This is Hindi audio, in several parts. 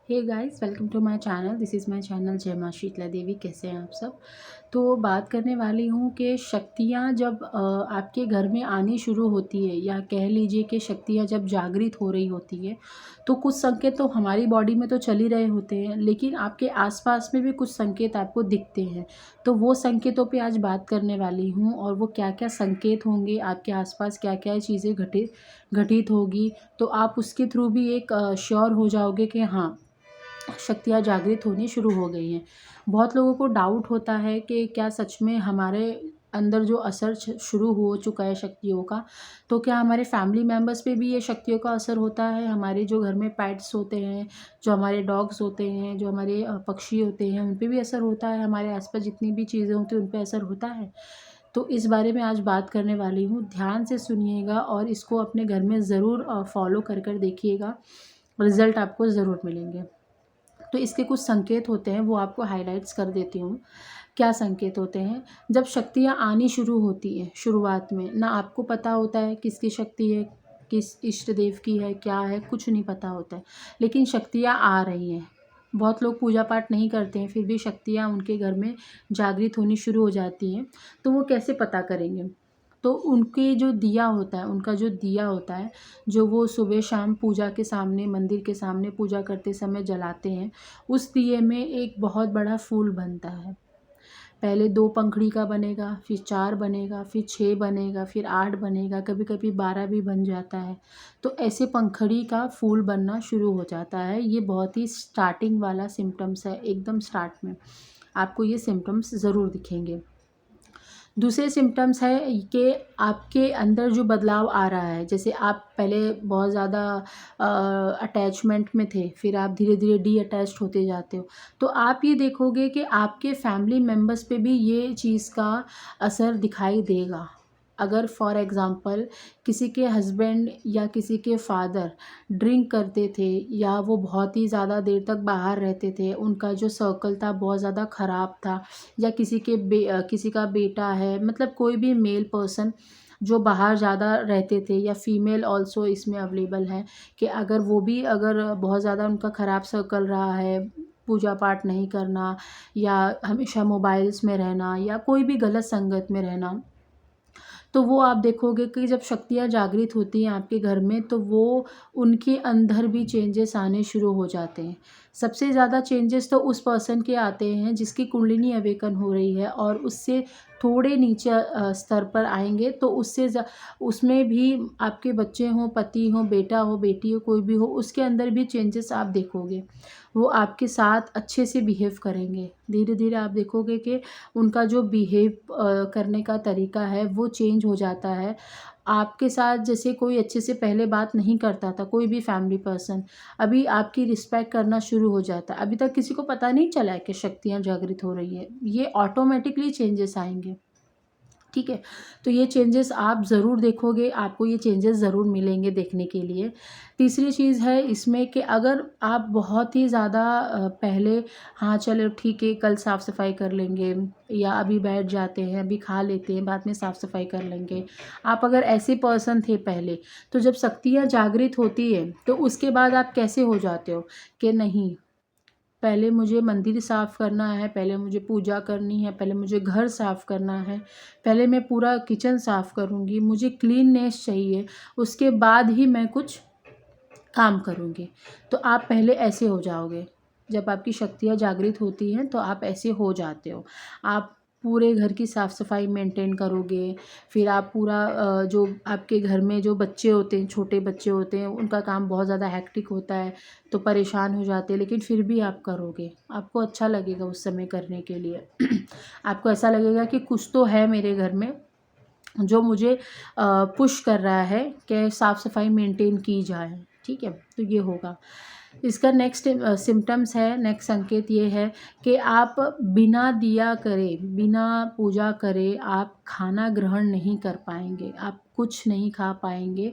Hey guys, welcome to my channel. This is my channel Jai Maa Sheetla देवी। कैसे हैं आप सब? तो बात करने वाली हूँ कि शक्तियाँ जब आपके घर में आनी शुरू होती है, या कह लीजिए कि शक्तियाँ जब जागृत हो रही होती है, तो कुछ संकेत तो हमारी बॉडी में तो चल ही रहे होते हैं, लेकिन आपके आसपास में भी कुछ संकेत आपको दिखते हैं। तो वो संकेतों पे आज बात करने वाली हूँ, और वो क्या क्या संकेत होंगे, आपके आसपास क्या क्या चीज़ें घटित घटित होगी, तो आप उसके थ्रू भी एक श्योर हो जाओगे कि हाँ, शक्तियाँ जागृत होनी शुरू हो गई हैं। बहुत लोगों को डाउट होता है कि क्या सच में हमारे अंदर जो असर शुरू हो चुका है शक्तियों का, तो क्या हमारे फैमिली मेम्बर्स पे भी ये शक्तियों का असर होता है? हमारे जो घर में पेट्स होते हैं, जो हमारे डॉग्स होते हैं, जो हमारे पक्षी होते हैं, उन पे भी असर होता है? हमारे आसपास जितनी भी चीज़ें होती हैं, उन पे असर होता है? तो इस बारे में आज बात करने वाली हूँ। ध्यान से सुनिएगा और इसको अपने घर में ज़रूर फॉलो कर देखिएगा। रिज़ल्ट आपको ज़रूर मिलेंगे। तो इसके कुछ संकेत होते हैं, वो आपको हाइलाइट्स कर देती हूँ। क्या संकेत होते हैं? जब शक्तियाँ आनी शुरू होती हैं शुरुआत में, ना आपको पता होता है किसकी शक्ति है, किस इष्ट देव की है, क्या है, कुछ नहीं पता होता है, लेकिन शक्तियाँ आ रही हैं। बहुत लोग पूजा पाठ नहीं करते हैं, फिर भी शक्तियाँ उनके घर में जागृत होनी शुरू हो जाती हैं। तो वो कैसे पता करेंगे? तो उनके जो दिया होता है, उनका जो दिया होता है, जो वो सुबह शाम पूजा के सामने, मंदिर के सामने पूजा करते समय जलाते हैं, उस दिए में एक बहुत बड़ा फूल बनता है। पहले 2 पंखुड़ी का बनेगा, फिर 4 बनेगा, फिर 6 बनेगा, फिर 8 बनेगा, कभी-कभी 12 भी बन जाता है। तो ऐसे पंखुड़ी का फूल बनना शुरू हो जाता है। ये बहुत ही स्टार्टिंग वाला सिम्पटम्स है, एकदम स्टार्ट में आपको ये सिम्पटम्स ज़रूर दिखेंगे। दूसरे सिम्पटम्स है कि आपके अंदर जो बदलाव आ रहा है, जैसे आप पहले बहुत ज़्यादा अटैचमेंट में थे, फिर आप धीरे-धीरे डीअटैच्ड होते जाते हो। तो आप ये देखोगे कि आपके फैमिली मेंबर्स पे भी ये चीज़ का असर दिखाई देगा। अगर फॉर एग्ज़ाम्पल किसी के हस्बैंड या किसी के फादर ड्रिंक करते थे, या वो बहुत ही ज़्यादा देर तक बाहर रहते थे, उनका जो सर्कल था बहुत ज़्यादा ख़राब था, या किसी का बेटा है, मतलब कोई भी मेल पर्सन जो बाहर ज़्यादा रहते थे, या फीमेल ऑल्सो इसमें अवेलेबल है, कि अगर बहुत ज़्यादा उनका ख़राब सर्कल रहा है, पूजा पाठ नहीं करना, या हमेशा मोबाइल्स में रहना, या कोई भी गलत संगत में रहना, तो वो आप देखोगे कि जब शक्तियाँ जागृत होती हैं आपके घर में, तो वो उनके अंदर भी चेंजेस आने शुरू हो जाते हैं। सबसे ज़्यादा चेंजेस तो उस पर्सन के आते हैं जिसकी कुंडलिनी अवेकन हो रही है, और उससे थोड़े नीचे स्तर पर आएँगे, तो उसमें भी आपके बच्चे हों, पति हों, बेटा हो, बेटी हो, कोई भी हो, उसके अंदर भी चेंजेस आप देखोगे। वो आपके साथ अच्छे से बिहेव करेंगे। धीरे-धीरे आप देखोगे कि उनका जो बिहेव करने का तरीका है वो चेंज हो जाता है। आपके साथ जैसे कोई अच्छे से पहले बात नहीं करता था, कोई भी फैमिली पर्सन, अभी आपकी रिस्पेक्ट करना शुरू हो जाता है। अभी तक किसी को पता नहीं चला है कि शक्तियाँ जागृत हो रही हैं। ये ऑटोमैटिकली चेंजेस आएँगे। ठीक है? तो ये चेंजेस आप ज़रूर देखोगे, आपको ये चेंजेस ज़रूर मिलेंगे देखने के लिए। तीसरी चीज़ है इसमें कि अगर आप बहुत ही ज़्यादा पहले, हाँ, चलो ठीक है, कल साफ़-सफ़ाई कर लेंगे, या अभी बैठ जाते हैं, अभी खा लेते हैं, बाद में साफ़-सफ़ाई कर लेंगे। आप अगर ऐसे पर्सन थे पहले, तो जब शक्तियाँ जागृत होती है, तो उसके बाद आप कैसे हो जाते हो कि नहीं, पहले मुझे मंदिर साफ़ करना है, पहले मुझे पूजा करनी है, पहले मुझे घर साफ़ करना है, पहले मैं पूरा किचन साफ़ करूँगी, मुझे क्लीननेस चाहिए, उसके बाद ही मैं कुछ काम करूँगी। तो आप पहले ऐसे हो जाओगे। जब आपकी शक्तियाँ जागृत होती हैं, तो आप ऐसे हो जाते हो। आप पूरे घर की साफ़-सफ़ाई मेंटेन करोगे, फिर आप पूरा जो आपके घर में जो बच्चे होते हैं, छोटे बच्चे होते हैं, उनका काम बहुत ज़्यादा हेक्टिक होता है, तो परेशान हो जाते हैं, लेकिन फिर भी आप करोगे। आपको अच्छा लगेगा उस समय करने के लिए। आपको ऐसा लगेगा कि कुछ तो है मेरे घर में जो मुझे पुश कर रहा है कि साफ़-सफ़ाई मेंटेन की जाए, ठीक है? तो ये होगा। इसका नेक्स्ट सिम्पटम्स है, नेक्स्ट संकेत ये है कि आप बिना दिया करे, बिना पूजा करे आप खाना ग्रहण नहीं कर पाएँगे, आप कुछ नहीं खा पाएँगे।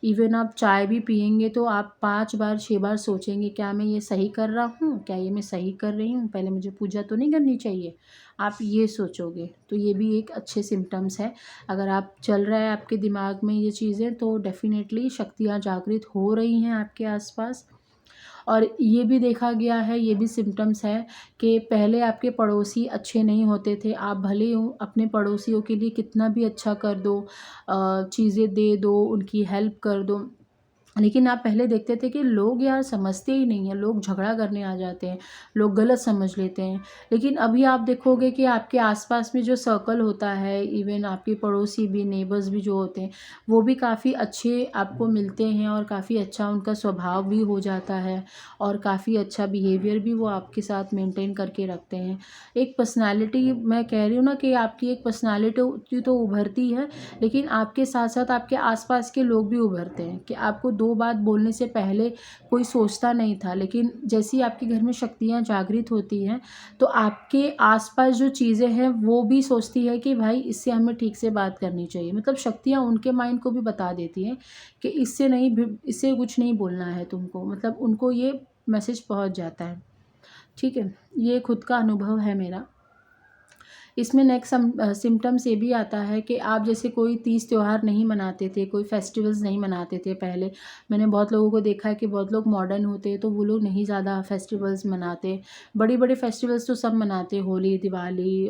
इवन आप चाय भी पिएँगे तो आप 5 बार 6 बार सोचेंगे, क्या मैं ये सही कर रहा हूँ? क्या ये मैं सही कर रही हूँ? पहले मुझे पूजा तो नहीं करनी चाहिए? आप ये सोचोगे, तो ये भी एक अच्छे सिम्पटम्स है। अगर आप चल रहा है आपके दिमाग में ये चीज़ें, तो डेफ़िनेटली शक्तियाँ जागृत हो रही हैं आपके आस-पास। और ये भी देखा गया है, ये भी सिम्पटम्स है कि पहले आपके पड़ोसी अच्छे नहीं होते थे, आप भले ही अपने पड़ोसियों के लिए कितना भी अच्छा कर दो, चीज़ें दे दो, उनकी हेल्प कर दो, लेकिन आप पहले देखते थे कि लोग यार समझते ही नहीं हैं, लोग झगड़ा करने आ जाते हैं, लोग गलत समझ लेते हैं। लेकिन अभी आप देखोगे कि आपके आसपास में जो सर्कल होता है, इवन आपके पड़ोसी भी, नेबर्स भी जो होते हैं, वो भी काफ़ी अच्छे आपको मिलते हैं और काफ़ी अच्छा उनका स्वभाव भी हो जाता है और काफ़ी अच्छा बिहेवियर भी वो आपके साथ मेंटेन करके रखते हैं। एक पर्सनैलिटी, मैं कह रही हूँ ना कि आपकी एक पर्सनैलिटी तो उभरती है, लेकिन आपके साथ-साथ आपके आस-पास के लोग भी उभरते हैं कि आपको 2 बात बोलने से पहले कोई सोचता नहीं था, लेकिन जैसे ही आपके घर में शक्तियाँ जागृत होती हैं, तो आपके आस-पास जो चीज़ें हैं, वो भी सोचती है कि भाई इससे हमें ठीक से बात करनी चाहिए। मतलब शक्तियाँ उनके माइंड को भी बता देती हैं कि इससे कुछ नहीं बोलना है तुमको, मतलब उनको ये मैसेज पहुँच जाता है। ठीक है? ये खुद का अनुभव है मेरा। इसमें नेक्स्ट सिम्पटम्स ये भी आता है कि आप जैसे कोई तीज त्योहार नहीं मनाते थे, कोई फेस्टिवल्स नहीं मनाते थे पहले। मैंने बहुत लोगों को देखा है कि बहुत लोग मॉडर्न होते हैं तो वो लोग नहीं ज़्यादा फेस्टिवल्स मनाते। बड़े-बड़े फेस्टिवल्स तो सब मनाते, होली, दिवाली,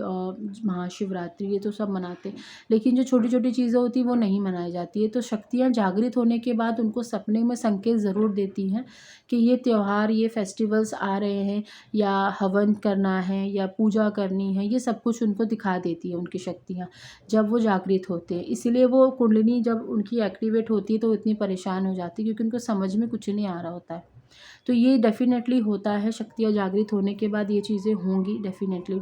महाशिवरात्रि, ये तो सब मनाते। लेकिन जो छोटी-छोटी चीज़ें होती हैं वो नहीं मनाई जाती है। तो शक्तियाँ जागृत होने के बाद उनको सपने में संकेत ज़रूर देती हैं कि ये त्योहार, ये फेस्टिवल्स आ रहे हैं, या हवन करना है या पूजा करनी है, ये सब कुछ उनको दिखा देती है उनकी शक्तियाँ, जब वो जागृत होते हैं। इसीलिए वो कुंडलिनी जब उनकी एक्टिवेट होती है तो इतनी परेशान हो जाती है, क्योंकि उनको समझ में कुछ नहीं आ रहा होता है। तो ये डेफ़िनेटली होता है, शक्तियाँ जागृत होने के बाद ये चीज़ें होंगी डेफ़िनेटली।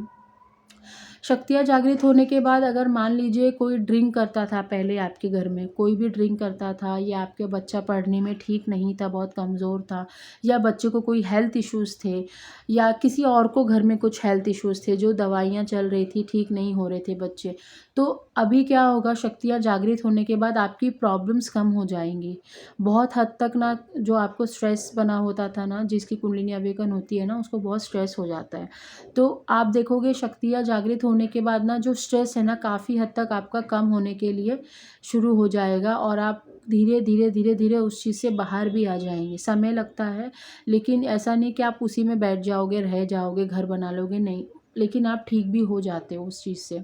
शक्तियाँ जागृत होने के बाद अगर मान लीजिए कोई ड्रिंक करता था पहले आपके घर में, कोई भी ड्रिंक करता था, या आपके बच्चा पढ़ने में ठीक नहीं था, बहुत कमज़ोर था, या बच्चे को कोई हेल्थ इश्यूज़ थे, या किसी और को घर में कुछ हेल्थ इश्यूज़ थे, जो दवाइयाँ चल रही थी, ठीक नहीं हो रहे थे बच्चे, तो अभी क्या होगा, शक्तियाँ जागृत होने के बाद आपकी प्रॉब्लम्स कम हो जाएँगी। बहुत हद तक ना जो आपको स्ट्रेस बना होता था ना, जिसकी कुंडलिनी अवेकन होती है ना, उसको बहुत स्ट्रेस हो जाता है। तो आप देखोगे शक्तियाँ जागृत होने के बाद ना जो स्ट्रेस है ना, काफ़ी हद तक आपका कम होने के लिए शुरू हो जाएगा, और आप धीरे-धीरे उस चीज़ से बाहर भी आ जाएँगे। समय लगता है, लेकिन ऐसा नहीं कि आप उसी में बैठ जाओगे, रह जाओगे, घर बना लोगे, नहीं। लेकिन आप ठीक भी हो जाते हो उस चीज़ से।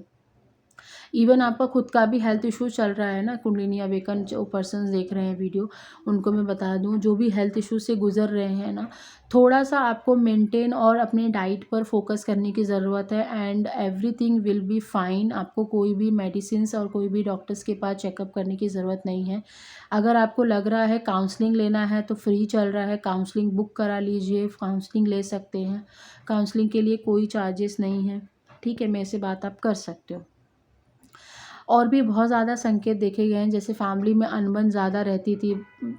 इवन आपका खुद का भी हेल्थ इशू चल रहा है ना, कुंडलिनी अवेकन जो पर्सन्स देख रहे हैं वीडियो, उनको मैं बता दूं, जो भी हेल्थ इशू से गुजर रहे हैं ना, थोड़ा सा आपको मेंटेन और अपने डाइट पर फोकस करने की ज़रूरत है, and everything will be fine. आपको कोई भी मेडिसिन्स और कोई भी डॉक्टर्स के पास चेकअप करने की ज़रूरत नहीं है। अगर आपको लग रहा है काउंसलिंग लेना है तो फ्री चल रहा है, काउंसलिंग बुक करा लीजिए, काउंसलिंग ले सकते हैं। काउंसलिंग के लिए कोई चार्जेस नहीं है, ठीक है, मेरे से बात आप कर सकते हो। और भी बहुत ज़्यादा संकेत देखे गए हैं, जैसे फैमिली में अनबन ज़्यादा रहती थी,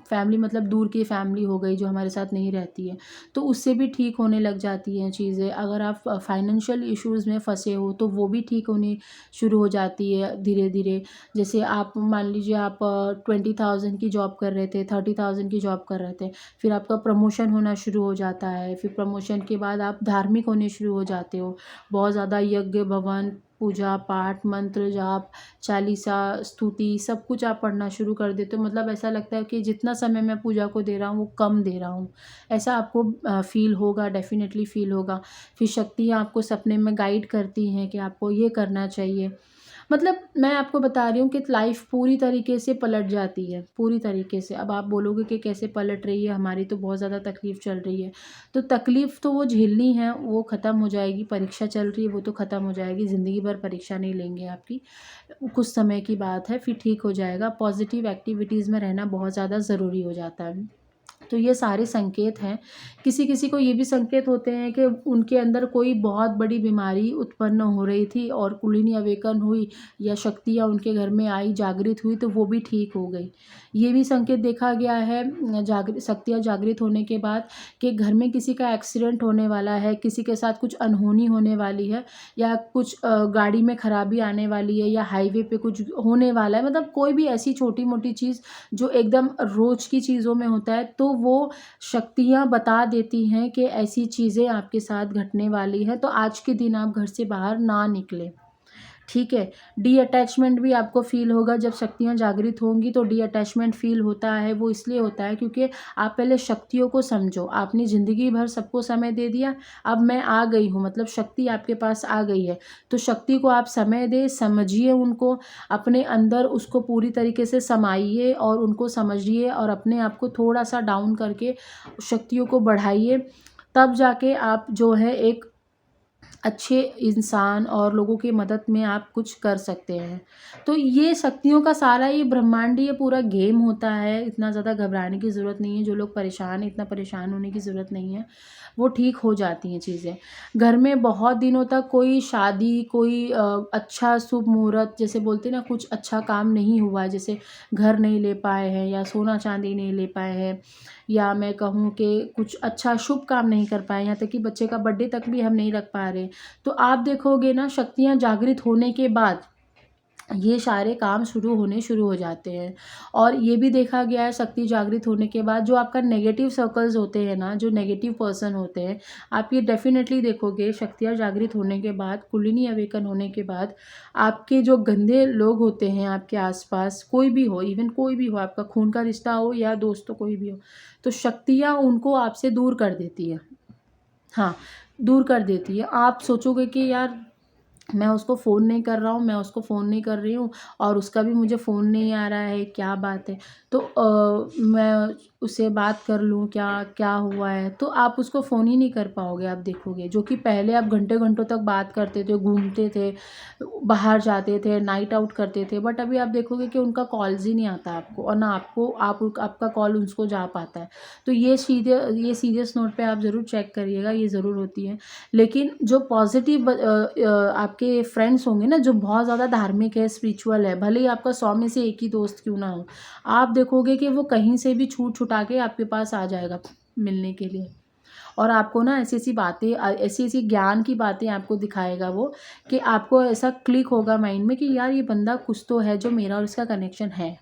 फैमिली मतलब दूर की फैमिली हो गई जो हमारे साथ नहीं रहती है, तो उससे भी ठीक होने लग जाती हैं चीज़ें। अगर आप फाइनेंशियल इश्यूज़ में फंसे हो तो वो भी ठीक होनी शुरू हो जाती है धीरे धीरे। जैसे आप मान लीजिए आप 20,000 की जॉब कर रहे थे, 30,000 की जॉब कर रहे थे, फिर आपका प्रमोशन होना शुरू हो जाता है, फिर प्रमोशन के बाद आप धार्मिक होने शुरू हो जाते हो, बहुत ज़्यादा यज्ञ भवन, पूजा पाठ, मंत्र जाप, चालीसा, स्तुति, सब कुछ आप पढ़ना शुरू कर देते हो। मतलब ऐसा लगता है कि जितना समय मैं पूजा को दे रहा हूँ वो कम दे रहा हूँ, ऐसा आपको फ़ील होगा, डेफ़िनेटली फ़ील होगा। फिर शक्तियाँ आपको सपने में गाइड करती हैं कि आपको ये करना चाहिए। मतलब मैं आपको बता रही हूँ कि लाइफ पूरी तरीके से पलट जाती है, पूरी तरीके से। अब आप बोलोगे कि कैसे पलट रही है, हमारी तो बहुत ज़्यादा तकलीफ़ चल रही है। तो तकलीफ़ तो वो झेलनी है, वो ख़त्म हो जाएगी। परीक्षा चल रही है, वो तो ख़त्म हो जाएगी, ज़िंदगी भर परीक्षा नहीं लेंगे आपकी, कुछ समय की बात है, फिर ठीक हो जाएगा। पॉज़िटिव एक्टिविटीज़ में रहना बहुत ज़्यादा ज़रूरी हो जाता है। तो ये सारे संकेत हैं। किसी-किसी को ये भी संकेत होते हैं कि उनके अंदर कोई बहुत बड़ी बीमारी उत्पन्न हो रही थी और कुंडलिनी अवेकन हुई, या शक्तियाँ उनके घर में आई, जागृत हुई, तो वो भी ठीक हो गई। ये भी संकेत देखा गया है शक्तियाँ जागृत होने के बाद कि घर में किसी का एक्सीडेंट होने वाला है, किसी के साथ कुछ अनहोनी होने वाली है, या कुछ गाड़ी में खराबी आने वाली है, या हाईवे पे कुछ होने वाला है। मतलब कोई भी ऐसी छोटी-मोटी चीज़ जो एकदम रोज़ की चीज़ों में होता है, तो वो शक्तियाँ बता देती हैं कि ऐसी चीज़ें आपके साथ घटने वाली हैं, तो आज के दिन आप घर से बाहर ना निकलें। ठीक है। डी अटैचमेंट भी आपको फ़ील होगा जब शक्तियाँ जागृत होंगी, तो डी अटैचमेंट फ़ील होता है, वो इसलिए होता है क्योंकि आप पहले शक्तियों को समझो। आपने ज़िंदगी भर सबको समय दे दिया, अब मैं आ गई हूँ, मतलब शक्ति आपके पास आ गई है। तो शक्ति को आप समय दें, समझिए उनको, अपने अंदर उसको पूरी तरीके से समाइए और उनको समझिए और अपने आप को थोड़ा-सा डाउन करके शक्तियों को बढ़ाइए। तब जाके आप जो है एक अच्छे इंसान और लोगों की मदद में आप कुछ कर सकते हैं। तो ये शक्तियों का सारा ये ब्रह्मांडीय पूरा गेम होता है, इतना ज़्यादा घबराने की ज़रूरत नहीं है। जो लोग परेशान हैं, इतना परेशान होने की ज़रूरत नहीं है, वो ठीक हो जाती हैं चीज़ें। घर में बहुत दिनों तक कोई शादी, कोई अच्छा शुभ मुहूर्त जैसे बोलते हैं ना, कुछ अच्छा काम नहीं हुआ है, जैसे घर नहीं ले पाए हैं या सोना-चांदी नहीं ले पाए हैं, या मैं कहूँ कि कुछ अच्छा शुभ काम नहीं कर पाए, यहाँ तक कि बच्चे का बर्थडे तक भी हम नहीं रख पा रहे। तो आप देखोगे ना, शक्तियाँ जागृत होने के बाद ये सारे काम शुरू हो जाते हैं। और ये भी देखा गया है शक्ति जागृत होने के बाद जो आपका नेगेटिव सर्कल्स होते हैं ना, जो नेगेटिव पर्सन होते हैं, आप ये डेफ़िनेटली देखोगे शक्तियाँ जागृत होने के बाद, कुंडलिनी अवेकन होने के बाद, आपके जो गंदे लोग होते हैं आपके आस-पास, कोई भी हो, इवन कोई भी हो, आपका खून का रिश्ता हो या दोस्त हो, कोई भी हो, तो शक्तियाँ उनको आपसे दूर कर देती है। हाँ, दूर कर देती है। आप सोचोगे कि यार मैं उसको फ़ोन नहीं कर रहा हूँ, मैं उसको फ़ोन नहीं कर रही हूँ और उसका भी मुझे फ़ोन नहीं आ रहा है, क्या बात है? तो मैं उससे बात कर लूँ क्या, क्या हुआ है? तो आप उसको फ़ोन ही नहीं कर पाओगे, आप देखोगे। जो कि पहले आप घंटे-घंटों तक बात करते थे, घूमते थे, बाहर जाते थे, नाइट आउट करते थे, बट अभी आप देखोगे कि उनका कॉल्स ही नहीं आता आपको और ना आपका कॉल उसको जा पाता है। तो ये सीरियस नोट पे आप ज़रूर चेक करिएगा, ये ज़रूर होती है। लेकिन जो पॉज़िटिव आपके फ्रेंड्स होंगे ना, जो बहुत ज़्यादा धार्मिक है, स्पिरिचुअल है, भले ही आपका 100 में से 1 ही दोस्त क्यों ना हो, आप देखोगे कि वो कहीं से भी छूट-छुटा के आपके पास आ जाएगा मिलने के लिए। और आपको ना ऐसी-ऐसी बातें ऐसी-ऐसी ज्ञान की बातें आपको दिखाएगा वो, कि आपको ऐसा क्लिक होगा माइंड में कि यार ये बंदा कुछ तो है जो मेरा और इसका कनेक्शन है।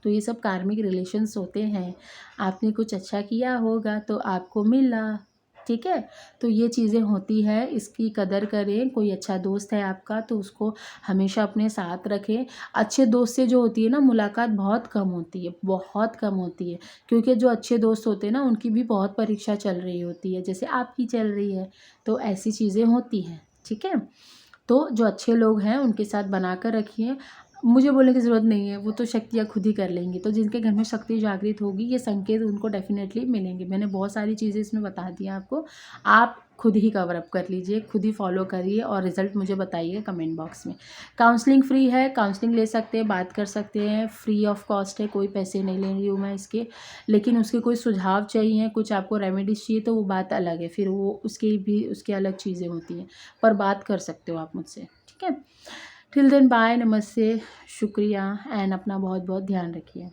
तो ये सब कार्मिक रिलेशंस होते हैं। आपने कुछ अच्छा किया होगा तो आपको मिला, ठीक है? तो ये चीज़ें होती हैं, इसकी कदर करें। कोई अच्छा दोस्त है आपका तो उसको हमेशा अपने साथ रखें। अच्छे दोस्त से जो होती है ना मुलाकात, बहुत कम होती है, बहुत कम होती है। क्योंकि जो अच्छे दोस्त होते हैं ना, उनकी भी बहुत परीक्षा चल रही होती है, जैसे आपकी चल रही है। तो ऐसी चीज़ें होती हैं, ठीक है? तो जो अच्छे लोग हैं उनके साथ बना कर रखिए। मुझे बोलने की ज़रूरत नहीं है, वो तो शक्तियाँ खुद ही कर लेंगी। तो जिनके घर में शक्ति जागृत होगी, ये संकेत उनको डेफ़िनेटली मिलेंगे। मैंने बहुत सारी चीज़ें इसमें बता दी हैं आपको। आप खुद ही कवर अप कर लीजिए, खुद ही फ़ॉलो करिए और रिज़ल्ट मुझे बताइए कमेंट बॉक्स में। काउंसलिंग फ्री है, काउंसलिंग ले सकते हैं, बात कर सकते हैं, फ्री ऑफ कॉस्ट है, कोई पैसे नहीं ले रही हूँ मैं इसके। लेकिन उसके कोई सुझाव चाहिए, कुछ आपको रेमेडीज़ चाहिए तो वो बात अलग है, फिर वो उसकी अलग चीज़ें होती हैं। पर बात कर सकते हो आप मुझसे, ठीक है? टिल देन बाय, नमस्ते, शुक्रिया एंड अपना बहुत बहुत ध्यान रखिए।